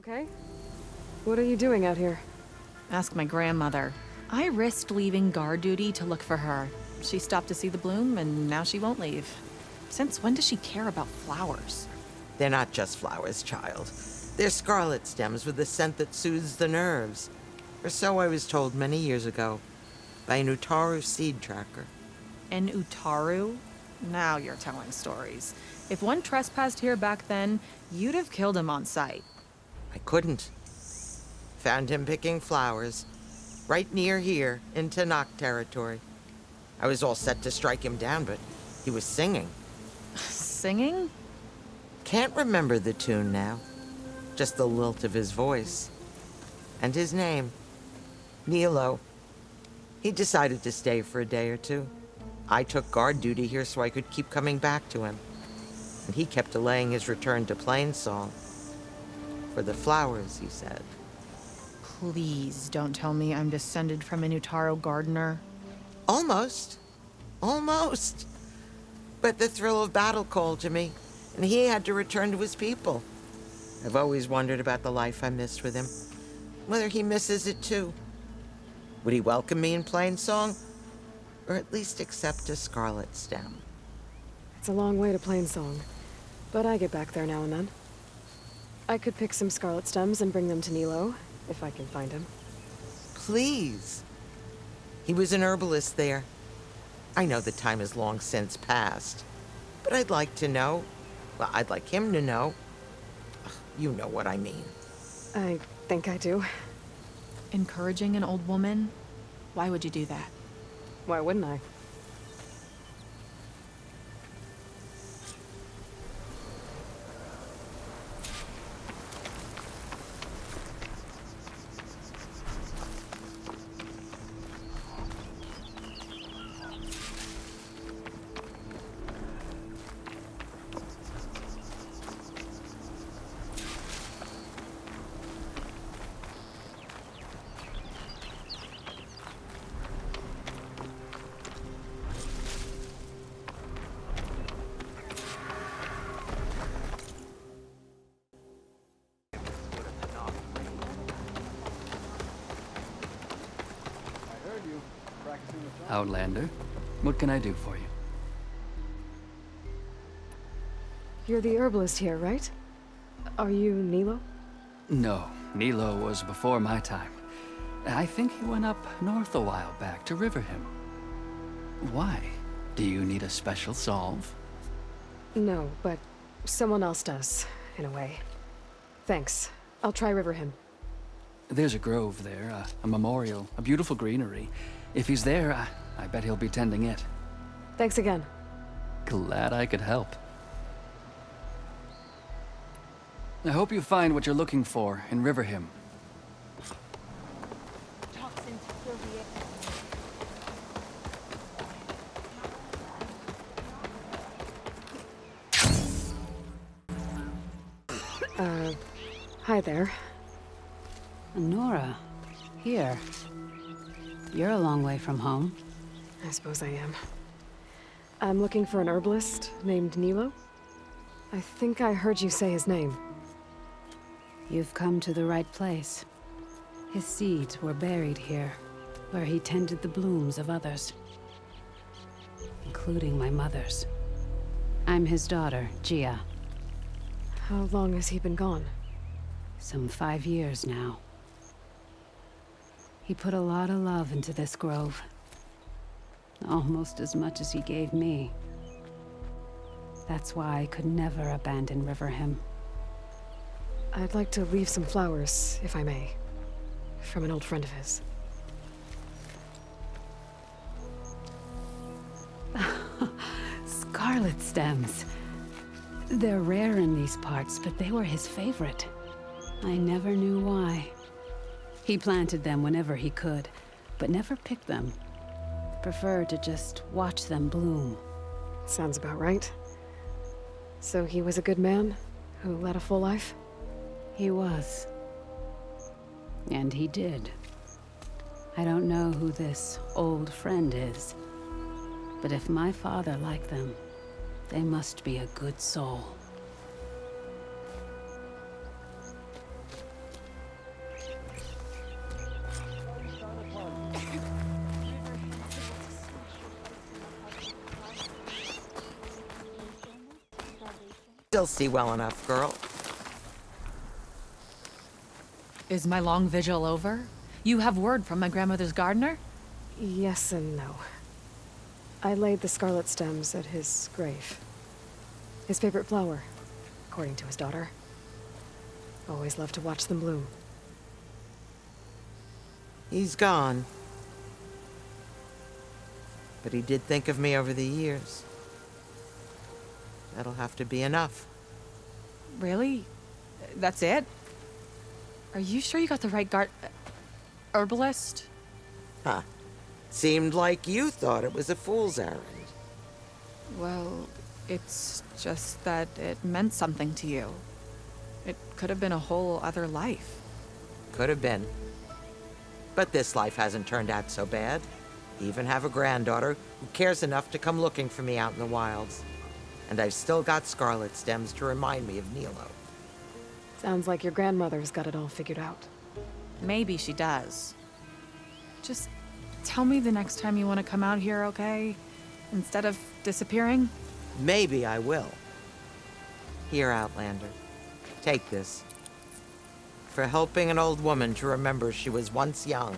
okay? What are you doing out here? Ask my grandmother. I risked leaving guard duty to look for her. She stopped to see the bloom, and now she won't leave. Since when does she care about flowers? They're not just flowers, child. They're scarlet stems with a scent that soothes the nerves. Or so I was told many years ago, by an Utaru seed tracker. An Utaru? Now you're telling stories. If one trespassed here back then, you'd have killed him on sight. I couldn't. Found him picking flowers, right near here, in Tanakh territory. I was all set to strike him down, but he was singing. Singing? Can't remember the tune now. Just the lilt of his voice. And his name. Nilo. He decided to stay for a day or two. I took guard duty here so I could keep coming back to him. And he kept delaying his return to Plainsong. For the flowers, he said. Please don't tell me I'm descended from an Utaru gardener. Almost. Almost. But the thrill of battle called to me, and he had to return to his people. I've always wondered about the life I missed with him. Whether he misses it too. Would he welcome me in Plainsong? Or at least accept a scarlet stem? It's a long way to Plainsong, but I get back there now and then. I could pick some scarlet stems and bring them to Nilo, if I can find him. Please. He was an herbalist there. I know the time has long since passed, but I'd like to know. Well, I'd like him to know. You know what I mean. I think I do. Encouraging an old woman? Why would you do that? Why wouldn't I? Outlander, what can I do for you? You're the herbalist here, right? Are you Nilo? No, Nilo was before my time. I think he went up north a while back to Riverhim. Why? Do you need a special solve? No, but someone else does, in a way. Thanks. I'll try Riverhim. There's a grove there, a memorial, a beautiful greenery. If he's there, I bet he'll be tending it. Thanks again. Glad I could help. I hope you find what you're looking for in Riverhim. Hi there. Nora, here. You're a long way from home. I suppose I am. I'm looking for an herbalist named Nilo. I think I heard you say his name. You've come to the right place. His seeds were buried here, where he tended the blooms of others, including my mother's. I'm his daughter, Gia. How long has he been gone? Some 5 years now. He put a lot of love into this grove. Almost as much as he gave me. That's why I could never abandon Riverhim. I'd like to leave some flowers, if I may. From an old friend of his. Scarlet stems. They're rare in these parts, but they were his favorite. I never knew why. He planted them whenever he could, but never picked them. Preferred to just watch them bloom. Sounds about right. So he was a good man who led a full life? He was. And he did. I don't know who this old friend is, but if my father liked them, they must be a good soul. still see well enough, girl. Is my long vigil over? You have word from my grandmother's gardener? Yes and no. I laid the scarlet stems at his grave. His favorite flower, according to his daughter. Always loved to watch them bloom. He's gone. But he did think of me over the years. That'll have to be enough. Really? That's it? Are you sure you got the right herbalist? Huh. Seemed like you thought it was a fool's errand. Well, it's just that it meant something to you. It could have been a whole other life. Could have been. But this life hasn't turned out so bad. Even have a granddaughter who cares enough to come looking for me out in the wilds. And I've still got scarlet stems to remind me of Nilo. Sounds like your grandmother's got it all figured out. Maybe she does. Just tell me the next time you want to come out here, okay? Instead of disappearing? Maybe I will. Here, Outlander. Take this. For helping an old woman to remember she was once young.